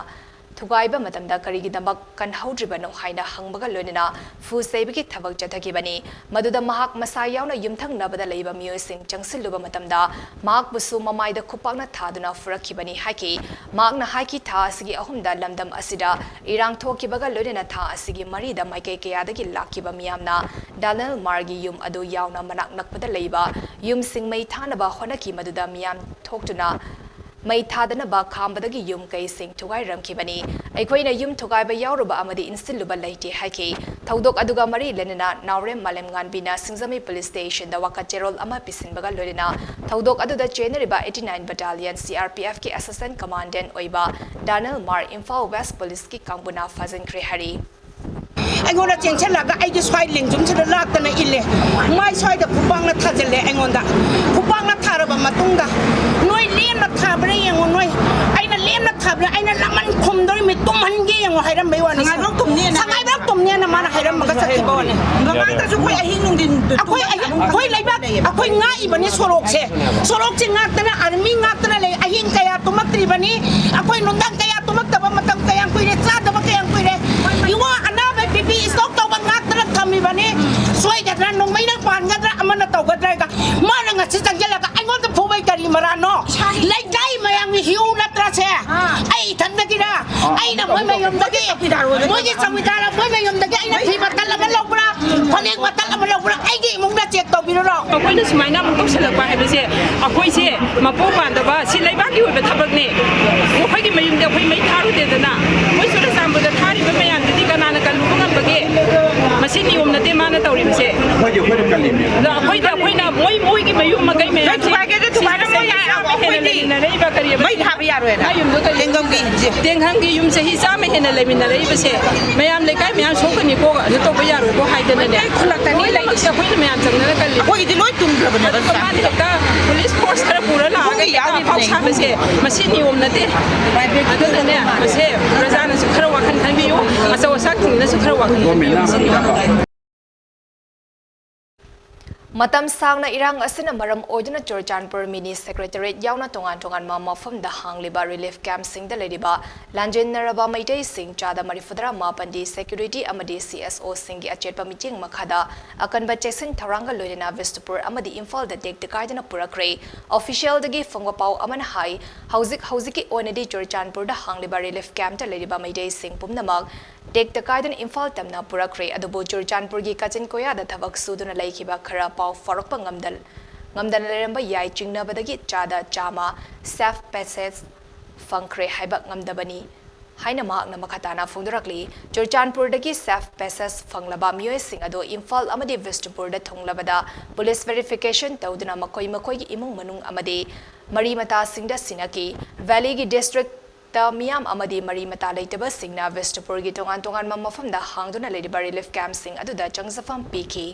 thugaiba matamda karigi dambak kan haudriba no haina hangbaga lonina fu seibagi thabak jathakibani maduda mahak masa yauna yumthang nabada leiba miyoy sing changsiluba matamda mahak busu mamaida khupakna thaduna furakibani haki mahakna haki tha asigi ahumda lamdam asida irang thokibaga lonina tha asigi marida maike kayadagi lakiba miyamna Daniel Margi yum adu yauna manak nakpada leiba yum sing mai thanaba honaki maduda miyam thoktuna Mai thadana ba khambadagi yum kai sing thugai ramkibani aikoina yum thugai ba yauruba amadi instiluba laiti haki thodok aduga mari lenena naure malem nganbina singzami police station da wakacherol ama pisinbaga lorina thodok aduda cheneriba 89 battalion CRPF ki assistant commandant oiba Daniel Mar Imphal West police ki kangbuna fazin krehari Aingonda chengchelaga aigi swai lingjum chida laktana ille mai swai da kupangna thajelle aingonda kupangna tharaba matungda noi lemna thabra yengo noi aina lemna thabra aina laman khomdori mi tumhange yengo hairam baiwani sangai bak tumne na mana hairam maga sakibone ngamang ta su koi ahin nungdin akoi laiba akoi nga ibani sorok che ngaktana army ngaktana le ahin kaya tumatri bani akoi nundang kaya tumaktaba matang kaya kuire tsadaba kaya kuire iwa anabe bibi istok tawang ngaktana kami bani soy gadra nung may nang pan gadra amana taw gadra ka mana nga sisang jalaga ay ngon to pubay kari marano laikay mayang hiu latra se ay tanda kira ꯑꯩꯅ ꯃꯣꯏ ꯃꯌꯨꯝꯗꯒꯤ ꯃꯣꯏꯒꯤ ꯆꯧꯀꯤꯗꯥꯔ ꯃꯣꯏ ꯃꯌꯨꯝꯗꯒꯤ ꯑꯩꯅ ꯐꯤ ꯃꯇꯜ ꯑꯃ ꯂꯧꯕ꯭ꯔꯥ ꯐꯅꯦꯛ ꯃꯇꯜ ꯑꯃ ꯂꯧꯕ꯭ꯔꯥ ꯑꯩꯒꯤ ꯏꯃꯨꯡꯗ ꯆꯦꯛ ꯇꯧꯕꯤꯔꯣ ꯑꯩꯈꯣꯏꯅ ꯁꯨꯃꯥꯏꯅ ꯑꯃꯨꯛ ꯇꯧꯁꯜꯂꯛꯄ ꯍꯥꯏꯕꯁꯦ ꯑꯩꯈꯣꯏꯁꯦ ꯃꯄꯨꯡ ꯄꯥꯟꯗꯕ ꯁꯤ ꯂꯩꯕꯥꯛꯀꯤ ꯑꯣꯏꯕ ꯊꯕꯛꯅꯤ ꯑꯩꯈꯣꯏꯒꯤ ꯃꯌꯨꯝꯗ ꯑꯩꯈꯣꯏ ꯃꯩ ꯊꯥꯔꯨꯗꯦꯗꯅ ꯃꯣꯏ ꯆꯨꯔꯆꯥꯟꯄꯨꯔꯗ ꯊꯥꯔꯤꯕ ꯃꯌꯥꯝꯗꯨꯗꯤ ꯀꯅꯥꯅ ꯀꯜꯂꯨꯕ ꯉꯝꯕꯒꯦ ꯃꯁꯤ ꯅꯤꯌꯣꯝ ꯅꯠꯇꯦ ꯃꯥꯅ ꯇꯧꯔꯤꯕꯁꯦ ꯑꯗꯣ ꯑꯩꯈꯣꯏꯅ ꯃꯣꯏꯒꯤ ꯃꯌꯨꯝ ꯃꯀꯩ ꯃꯌꯥꯝꯁꯦ ꯂꯩꯃꯤꯟꯅꯔꯛꯏꯕ ꯀꯔꯤ ꯃꯩ ꯊꯥꯕ ꯌꯥꯔꯣꯏꯅ ꯌꯨꯝꯗꯣ ꯇꯦꯡꯈꯪꯒꯤ ꯌꯨꯝ ꯆꯍꯤ 100 ꯍꯦꯟꯅ ꯂꯩꯃꯤꯟꯅꯔꯛꯏꯕꯁꯦ ꯃꯌꯥꯝ ꯂꯩꯀꯥꯏ ꯃꯌꯥꯝ ꯁꯣꯛꯀꯅꯤꯀꯣ ꯑꯗꯨ ꯇꯧꯕ ꯌꯥꯔꯣꯏꯀꯣ ꯍꯥꯏꯗꯅꯅꯦ ꯈꯨꯜꯂꯛꯇꯅꯤ ꯂꯩꯔꯤꯁꯦ ꯑꯩꯈꯣꯏꯅ ꯃꯌꯥꯝ ꯆꯪꯅꯔ ꯀꯜꯂꯤ ꯑꯩꯈꯣꯏꯗꯤ ꯂꯣꯏ ꯇꯨꯝꯈ꯭ꯔꯕꯅꯦꯕ ꯃꯥꯗꯤ ꯍꯦꯛꯇ ꯄꯨꯂꯤꯁ ꯐꯣꯔꯁ ꯈꯔ ꯄꯨꯔ ꯂꯥꯛꯑꯒ ꯐꯥꯎ ꯁꯥꯕꯁꯦ ꯃꯁꯤ ꯅꯤꯌꯣꯝ ꯅꯠꯇꯦ ꯑꯗꯨꯅꯅꯦ ꯃꯁꯦ ꯄ꯭ꯔꯖꯥꯅꯁꯨ ꯈꯔ ꯋꯥꯈꯜ ꯈꯟꯕꯤꯌꯨ ꯑꯆꯧ ꯑꯁꯥꯡꯁꯤꯡꯅꯁꯨ ꯈꯔ ꯋꯥꯈꯜ ꯈꯟꯕꯤꯌꯨ ꯃꯇꯝ ꯁꯥꯡꯅ ꯏꯔꯥꯡ ꯑꯁꯤꯅ ꯃꯔꯝ ꯑꯣꯏꯗꯨꯅ ꯆꯨꯔꯆꯥꯟꯄꯨꯔ ꯃꯤꯅꯤ ꯁꯦꯀ꯭ꯔꯦꯇꯔꯤꯌꯦꯠ ꯌꯥꯎꯅ ꯇꯣꯉꯥꯟꯕ ꯃꯐꯝꯗ ꯍꯥꯡꯂꯤꯕ ꯔꯤꯂꯤꯐ ꯀꯦꯝꯞꯁꯤꯡꯗ ꯂꯩꯔꯤꯕ ꯂꯥꯟꯖꯦꯟꯅꯔꯕ ꯃꯩꯇꯩꯁꯤꯡ ꯆꯥꯗ 34 ꯁꯦꯀ꯭ꯌꯨꯔꯤꯇꯤ ꯑꯃꯗꯤ CSOꯁꯤꯡꯒꯤ ꯑꯆꯦꯠꯄ ꯃꯤꯠꯌꯦꯡ ꯃꯈꯥꯗ ꯑꯀꯟꯕ ꯆꯦꯛꯁꯤꯟ ꯊꯧꯔꯥꯡꯒ ꯂꯣꯏꯅꯅ ꯕꯤꯁꯅꯨꯄꯨꯔ ꯑꯃꯗꯤ ꯏꯝꯐꯥꯜꯗ ꯇꯦꯛꯇ ꯀꯥꯏꯗꯅ ꯄꯨꯔꯛꯈ꯭ꯔꯦ ꯑꯣꯐꯤꯁꯤꯌꯦꯜꯗꯒꯤ ꯐꯪꯕ ꯄꯥꯎ ꯑꯃꯅ ꯍꯥꯏ ꯍꯧꯖꯤꯛꯀꯤ ꯑꯣꯏꯅꯗꯤ ꯆꯨꯔꯆꯥꯟꯄꯨꯔꯗ ꯍꯥꯡꯂꯤꯕ ꯔꯤꯂꯤꯐ ꯀꯦꯝꯞꯇ ꯂꯩꯔꯤꯕ ꯃꯩꯇꯩꯁꯤꯡ ꯄꯨꯝꯅꯃꯛ ꯇꯦꯛꯇ ꯀꯥꯏꯗꯅ ꯏꯝꯐꯥꯜ ꯇꯝꯅ ꯄꯨꯔꯛꯈ꯭ꯔꯦ ꯑꯗꯨꯕꯨ ꯆꯨꯔꯆꯥꯟꯄꯨꯔꯒꯤ ꯀꯥꯆꯤꯟ ꯀꯣꯌꯥꯗ ꯊꯕꯛ ꯁꯨꯗꯨꯅ ꯂꯩꯈꯤꯕ ꯈꯔ ꯄꯥꯎ ꯐꯥꯎꯔꯛꯄ ꯉꯝꯗꯅ ꯂꯩꯔꯝꯕ ꯌꯥꯏ ꯆꯤꯡꯅꯕꯗꯒꯤ ꯆꯥꯗ ꯆꯥꯝꯃ ꯁꯦꯐ ꯄꯦꯁꯦꯖ ꯐꯪꯈ꯭ꯔꯦ ꯍꯥꯏꯕ ꯉꯝꯗꯕꯅꯤ ꯍꯥꯏꯅ ꯃꯍꯥꯛꯅ ꯃꯈꯥ ꯇꯥꯅ ꯐꯣꯡꯗꯣꯔꯛꯂꯤ ꯆꯨꯔꯆꯥꯟꯄꯨꯔꯗꯒꯤ ꯁꯦꯐ ꯄꯦꯁꯦꯖ ꯐꯪꯂꯕ ꯃꯤꯑꯣꯏꯁꯤꯡ ꯑꯗꯨ ꯏꯝꯐꯥꯜ ꯑꯃꯗꯤ ꯕꯤꯁꯅꯨꯄꯨꯔꯗ ꯊꯨꯡꯂꯕꯗ ꯄꯨꯂꯤꯁ ꯚꯦꯔꯤꯐꯤꯀꯦꯁꯟ ꯇꯧꯗꯨꯅ ꯃꯈꯣꯏꯒꯤ ꯏꯃꯨꯡ ꯃꯅꯨꯡ ꯑꯃꯗꯤ ꯃꯔꯤ ꯃꯇꯥꯁꯤꯡꯗ ꯁꯤꯟꯅꯈꯤ ꯚꯦꯂꯤꯒꯤ ꯗꯤꯁꯇ꯭ꯔꯤꯛꯇ ꯃꯤꯌꯥꯝ ꯑꯃꯗꯤ ꯃꯔꯤ ꯃꯇꯥ ꯂꯩꯇꯕꯁꯤꯡꯅ ꯕꯤꯁꯅꯨꯄꯨꯔꯒꯤ ꯇꯣꯉꯥꯟꯕ ꯃꯐꯝꯗ ꯍꯥꯡꯗꯨꯅ ꯂꯩꯔꯤꯕ ꯔꯤꯂꯤꯐ ꯀꯦꯝꯞꯁꯤꯡ ꯑꯗꯨꯗ ꯆꯪꯖꯐꯝ ꯄꯤꯈꯤ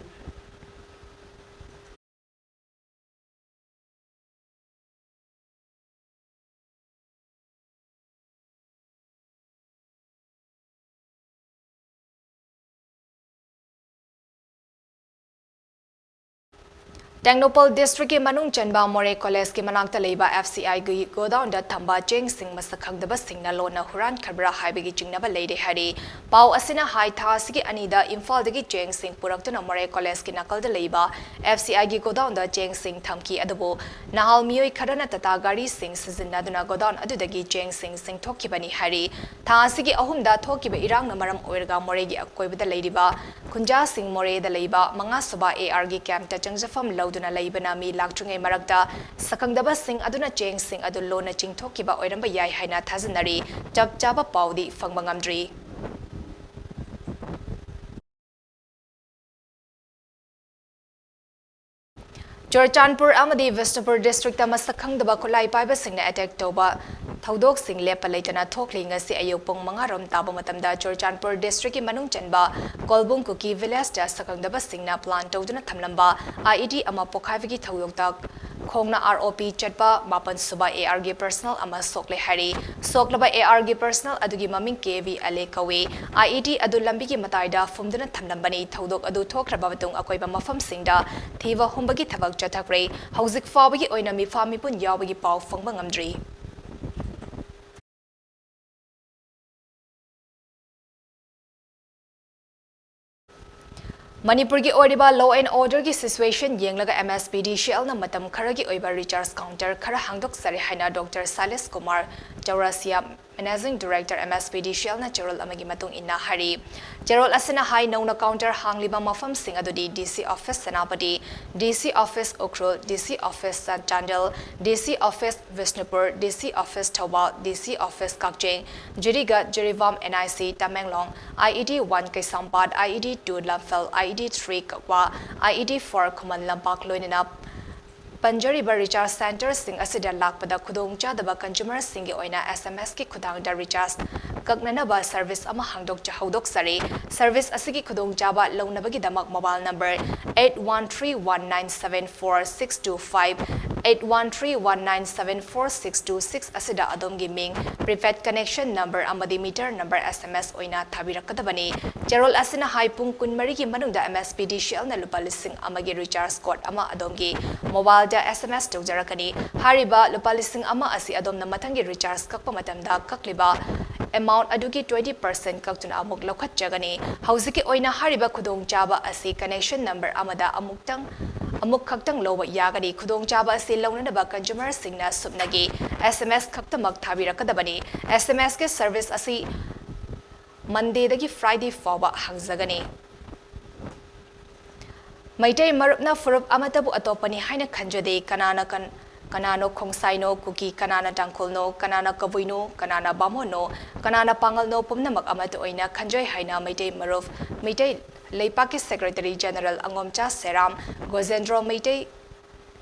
ꯇꯦꯡꯅꯧꯄꯜ ꯗꯤꯁꯇ꯭ꯔꯤꯛꯀꯤ ꯃꯅꯨꯡ ꯆꯟꯕ ꯃꯣꯔꯦ ꯀꯣꯂꯦꯖꯀꯤ ꯃꯅꯥꯛꯇ ꯂꯩꯕ FCIꯒꯤ ꯒꯣꯗꯥꯎꯟꯗ ꯊꯝꯕ ꯆꯦꯡꯁꯤꯡ ꯃꯁꯛ ꯈꯪꯗꯕꯁꯤꯡꯅ ꯂꯣꯟꯅ ꯍꯨꯔꯥꯟꯈ꯭ꯔꯕ꯭ꯔꯥ ꯍꯥꯏꯕꯒꯤ ꯆꯤꯡꯅꯕ ꯂꯩꯔꯦ ꯍꯥꯏꯔꯤ ꯄꯥꯎ ꯑꯁꯤꯅ ꯍꯥꯏ ꯊꯥ ꯑꯁꯤꯒꯤ ꯑꯅꯤꯗ ꯏꯝꯐꯥꯜꯗꯒꯤ ꯆꯦꯡꯁꯤꯡ ꯄꯨꯔꯛꯇꯨꯅ ꯃꯣꯔꯦ ꯀꯣꯂꯦꯖꯀꯤ ꯅꯥꯀꯜꯗ ꯂꯩꯕ FCIꯒꯤ ꯒꯣꯗꯥꯎꯟꯗ ꯆꯦꯡꯁꯤꯡ ꯊꯝꯈꯤ ꯑꯗꯨꯕꯨ ꯅꯍꯥꯜ ꯃꯤꯑꯣꯏ ꯈꯔꯅ ꯇꯥꯇꯥ ꯒꯥꯔꯤꯁꯤꯡ ꯁꯤꯖꯤꯟꯅꯗꯨꯅ ꯒꯣꯗꯥꯎꯟ ꯑꯗꯨꯗꯒꯤ ꯆꯦꯡꯁꯤꯡ ꯆꯤꯡꯊꯣꯛꯈꯤꯕꯅꯤ ꯍꯥꯏꯔꯤ ꯊꯥ ꯑꯁꯤꯒꯤ ꯑꯍꯨꯝꯗ ꯊꯣꯛꯈꯤꯕ ꯏꯔꯥꯡꯅ ꯃꯔꯝ ꯑꯣꯏꯔꯒ ꯃꯣꯔꯦꯒꯤ ꯑꯀꯣꯏꯕꯗ ꯂꯩꯔꯤꯕ ꯈꯨꯟꯖꯥꯁꯤꯡ ꯃꯣꯔꯦꯗ ꯂꯩꯕ 5ꯁꯨꯕ ARꯒꯤ ꯀꯦꯝꯞꯇ ꯆꯪꯖꯐꯝ ꯂꯧꯗꯨꯅ ꯂꯩꯕꯅ ꯃꯤ ꯂꯥꯛꯇ꯭ꯔꯤꯉꯩ ꯃꯔꯛꯇ ꯁꯛꯈꯪꯗꯕꯁꯤꯡ ꯑꯗꯨꯅ ꯆꯦꯡꯁꯤꯡ ꯑꯗꯨ ꯂꯣꯟꯅ ꯆꯤꯡꯊꯣꯛꯈꯤꯕ ꯑꯣꯏꯔꯝꯕ ꯌꯥꯏ ꯍꯥꯏꯅ ꯊꯥꯖꯅꯔꯤ ꯆꯞ ꯆꯥꯕ ꯄꯥꯎꯗꯤ ꯐꯪꯕ ꯉꯝꯗ꯭ꯔꯤ ꯆꯨꯔꯆꯥꯟꯄꯨꯔ ꯑꯃꯗꯤ ꯕꯤꯁꯅꯨꯄꯨꯔ ꯗꯤꯁꯇ꯭ꯔꯤꯛꯇ ꯃꯁꯛ ꯈꯪꯗꯕ ꯈꯨꯠꯂꯥꯏ ꯄꯥꯏꯕꯁꯤꯡꯅ ꯑꯦꯇꯦꯛ ꯇꯧꯕ ꯊꯧꯗꯣꯛꯁꯤꯡ ꯂꯦꯞꯄ ꯂꯩꯇꯅ ꯊꯣꯛꯂꯤ ꯉꯁꯤ ꯑꯌꯨꯛ ꯄꯨꯡ 5 ꯇꯥꯕ ꯃꯇꯝꯗ ꯆꯨꯔꯆꯥꯟꯄꯨꯔ ꯗꯤꯁꯇ꯭ꯔꯤꯛꯀꯤ ꯃꯅꯨꯡ ꯆꯟꯕ ꯀꯣꯜꯕꯨꯡ ꯀꯨꯀꯤ ꯚꯤꯂꯦꯖꯇ ꯁꯛꯈꯪꯗꯕꯁꯤꯡꯅ ꯄ꯭ꯂꯥꯟ ꯇꯧꯗꯨꯅ ꯊꯝꯂꯝꯕ IED ꯑꯃ ꯄꯣꯈꯥꯏꯕꯒꯤ ꯊꯧꯗꯣꯛꯇ ꯈꯣꯡꯅ ROP ꯆꯠꯄ 7ꯁꯨꯕ ARꯒꯤ ꯄꯔꯁꯅꯦꯜ ꯑꯃ ꯁꯣꯛꯂꯦ ꯍꯥꯏꯔꯤ ꯁꯣꯛꯂꯕ ARꯒꯤ ꯄꯔꯁꯅꯦꯜ ꯑꯗꯨꯒꯤ ꯃꯃꯤꯡ KV ꯑꯂꯦ ꯀꯧꯏ IED ꯑꯗꯨ ꯂꯝꯕꯤꯒꯤ ꯃꯇꯥꯏꯗ ꯐꯨꯝꯗꯨꯅ ꯊꯝꯂꯝꯕꯅꯤ ꯊꯧꯗꯣꯛ ꯑꯗꯨ ꯊꯣꯛꯈ꯭ꯔꯕ ꯃꯇꯨꯡ ꯑꯀꯣꯏꯕ ꯃꯐꯝꯁꯤꯡꯗ ꯊꯤꯕ ꯍꯨꯝꯕꯒꯤ ꯊꯕꯛ ꯆꯠꯊꯈ꯭ꯔꯦ ꯍꯧꯖꯤꯛ ꯐꯥꯎꯕꯒꯤ ꯑꯣꯏꯅ ꯃꯤꯐꯥ ꯃꯤꯄꯨꯟ ꯌꯥꯎꯕꯒꯤ ꯄꯥꯎ ꯐꯪꯕ ꯉꯝꯗ꯭ꯔꯤ Manipuri oiriba law and order ki situation yenglaga MSPDCL na matam kharagi oiba recharge counter khara hangdok sare haina Dr. Salis Kumar Chaurasia Managing Director MSPDCL na Cherol amagi matung inna hari Cherol asina hai nauna counter hangliba mafam sing adudi DC office Senapati DC office Ukrul DC office Chandel DC office Vishnupur DC office Thobal DC office Kakcheng Jiriga Jirivam NIC Tamenglong IED 1 Kaisampad IED 2 Lamphel IED 3 Kakwa IED 4 Kuman Lampak Loinina Panjariba recharge centers sing asida lakpada khudong chadaba consumer singi oina SMS ki khudang da recharge kaknanaba service ama hangdok chahodok sare service asigi khudong chaba lounabagi damak mobile number 8131974625 8131974626 asida adomgi ming prepaid connection number amadi meter number SMS oina thabirakadabani Cherol asina hai pung kunmari ki manungda MSPDCL na lupa lising amagi recharge code ama adomgi mobile SMS tawjarakani hariba lupa lising ama asi adom na matangi recharge kakpa matamda kakliba amount adugi 20% kaktuna amuk lokhat jagani hauziki oina hariba khudong chaba asi connection number amada amuk khaktang lowa yagani khudong chaba asi launanaba consumer singna subnagi SMS khaktamak thabirakadabani SMS ke service asi Monday dagi Friday fawba hangzagani Maitai marupna furup amatabu atopani haina khanjade kanano khongsaino kuki kanana tangkulno kanana kabuino kanana bamono kanana pangalno pumnamak amatu oina khanjoi haina maitai maruf maitai leipaki secretary general angomcha seram gozendro maitai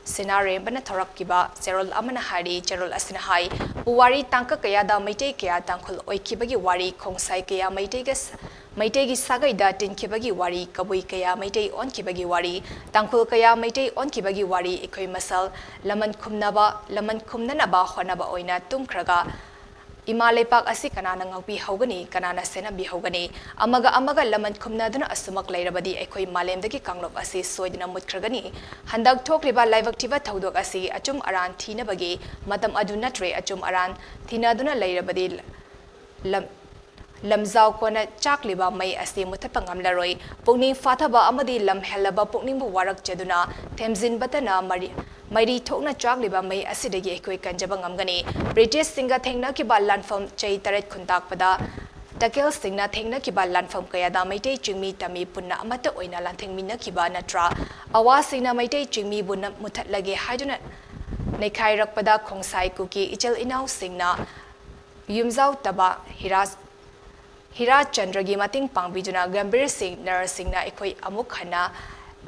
Sinare bana thorakiba Gerald amana hari Gerald asina hai puwari tangka kaya da maitai kaya tangkhul oikibagi wari khongsai kaya maitai gi sagai da tinkibagi wari kabui kaya maitai onkibagi wari tangkhul kaya maitai onkibagi wari ekhoi masal laman khumnana ba honaba oina tumkhraga Imalay pak asi kanana ngaupi haugani kanana sena bi haugani amaga laman khumnaduna asumak lairabadi ekhoi malemdagi kanglop asi soidina mutkragani handak thokriba laivaktiva thaudok asi achum aran thinabagi matam adu natre achum aran thinaduna lairabadi lamzau kona chakliba mai asi muthapangam laroi pungning fathaba amadi lamhelaba pungning bu warak cheduna themjin batana Mairi thokna chakliba mai asidagi ekoi kanjaba ngamgani British singa thengna ki ba lanfam chei taret khuntak pada takel singna thengna ki ba lanfam kaya da maitei chingmi tami punna amata oina lanthengmina ki ba natra awa singna maitei chingmi bunna muthatlage haiduna nekhai rakpada khongsai kuki ichel inau singna yumzau taba hira chandragi mating pangbijuna gambir sing narsingna ekoi amuk khana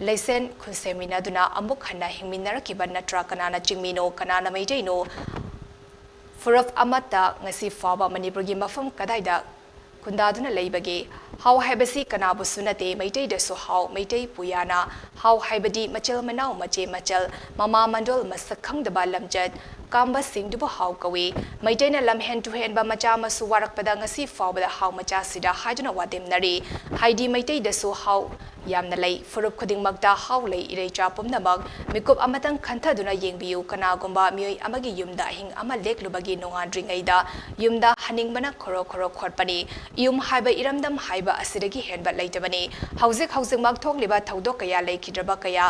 Laisen kunsemina duna amuk hana hingminara kiba natra kanana chingmino kanana maiteno Furaf amata ngasi faba Manipuri mafam kadaida kundaduna leibage how haibasi kanabu sunate maitai de so how maitai puyana how haibadi machel manau machel mama mandol masakhang da balamjat kamba sing dubu how kawi maitai na lam hand to hand ba macha masu warak pada ngasi faba how macha sida hajuna wadem nari haidi maitai de so how yamna lei furup khuding magda how lei irei chapum namag mikup amatang khantha duna yengbiu kana gomba mioi amagi yumda hing ama leklubagi nonga dringaida yumda haning bana khoro khotpani yum haiba iramdam haiba asidagi henba leitabani hauzik mag thokliba thaudok kaya leikidraba kaya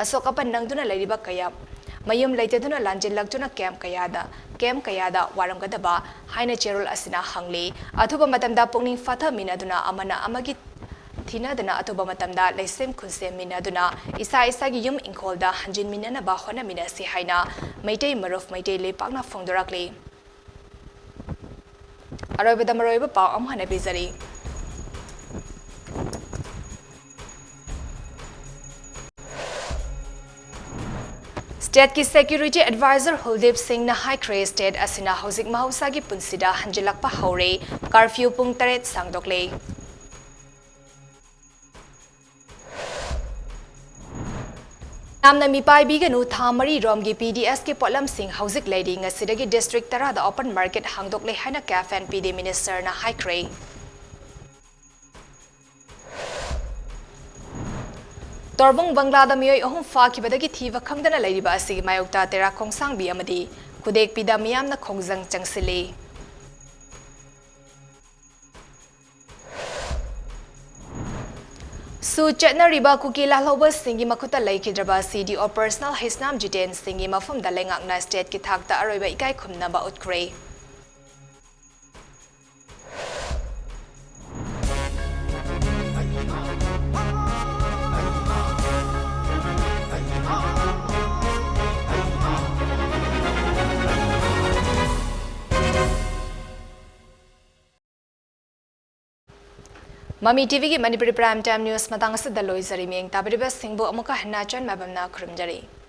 asokapan nangduna leiriba kaya mayum leitaduna lanjil laktuna camp kayada waramgadaba haina cherol asina hangli athuba matamda pungning fatha minaduna amana amagi Thinadana atoba matamda laisem kunsem minaduna isa gi yum ingkolda hanjin minana ba hona minasi haina maitai maruf maitai lepakna phongdorakli aroibada maroiba paw amhana bizari State ki Security Advisor Huldeep Singh na High Cray State asina housing mahausa gi punsida hanjilakpa haure curfew pung 8 sangdokle Namna mipai biganu thamari romgi PDS ke polam sing hauzik lady ngasidagi district tara da open market hangdok le haina cafe and PD minister na High Cray Torbung Bangla mioi ohum fa kibadagi thiwa khangdana leiriba asi mayokta tera khongsang bi amadi khudek pida miyamna khongjang changsile Su chetna riba kuki lahloba singi makuta laikidraba CD or personal hisnam jiten singi mafum dalengak na state ki thakta aroiba ikai khumna ba utkre Mami TV ki Manipuri Prime Time News matang sa daloy sa riming tabiriba singbo amuka hanachan mabam na kurumjari.